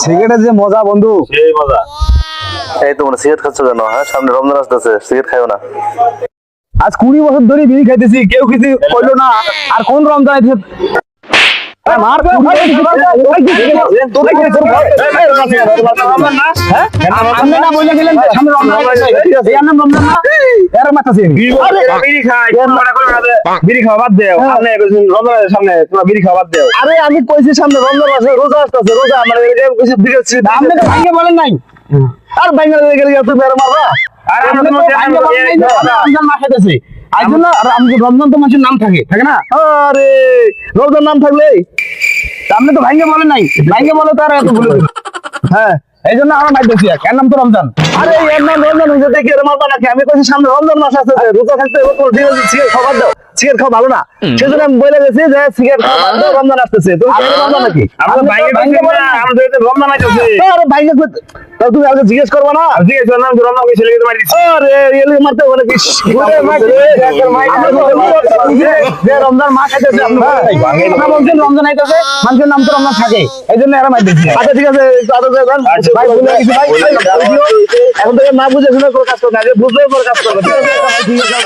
সিগারেটের যে মজা বন্ধু, সেই মজা। এই তোমরা সিগারেট খাচ্ছ কেন? হ্যাঁ, সামনে রমজান আসতেছে, সিগারেট খাইও না। আজ 20 বছর ধরে বিড়ি খাইতেছি, কেউ কিছু কইলো না। আর কোন রমজান আছে? মার হ্যাঁ? আপনি না বলে গেলেন যে সামনে রমজান আছে, এই নাম রমজান না? এর মাথাছে বিড়ি খাই, তোমরা করো না যে বিড়ি খাওয়া বাদ দেও। আপনি রমজানের সামনে তোমরা বিড়ি খাওয়া বাদ দেও। আরে আমি কইছি সামনে রমজান আছে, রোজা আসতেছে, রোজা আমার কিছু দিয়েছি। আপনি তো ভাঙ্গে বলেন নাই। আর ভাঙ্গে গেলে তুই বের মারবা। আর আপনি তো ভাঙ্গে বলেন নাই যে রমজান মাস আছে। আইজন্য রমজান তো মানুষের নাম থাকে না? আরে রমজান নাম থাকলে আপনি তো ভাঙ্গে বলেন নাই, ভাঙ্গে বলে তার এত ভুলে দিল। হ্যাঁ, এই জন্য আমার মাইর দিছি, এর নাম তো রমজান। আরে এর নাম রমজান হইছে দেখি এর মারবা নাকি? আমি কইছি সামনে রমজান মাস আছে, রোজা থাকতে সিগারেট খাবার দাও, সিগারেট খাওয়া ভালো না। সেজন্য আমি বলে গেছি যে সিগারেট খাওয়া বাদ দাও, রমজান আসতেছে। তুমি রমজান নাকি? আমরা ভাঙ্গে বলেন না, আমরা তো রমজান আইতাছে। আরে ভাঙ্গে তাও তুমি আগে জিজ্ঞেস করবা না? জিজ্ঞেস করলাম যে রমজান কইছে লেগে মারি দিছি। আরে এলি মারতে বলে কি যে রমজান মাস আইতেছে, আপনারা বলছেন রমজান আইতেছে, মানুষের নাম তো রমজান থাকে, এই জন্য এরা মাইর দিচ্ছে। আচ্ছা ঠিক আছে, ভাই বলে কিছু ভাই এখন থেকে না বুঝে শুনে করে কাজ করবে, আগে বুঝলে করে কাজ করবে। ঠিক আছে?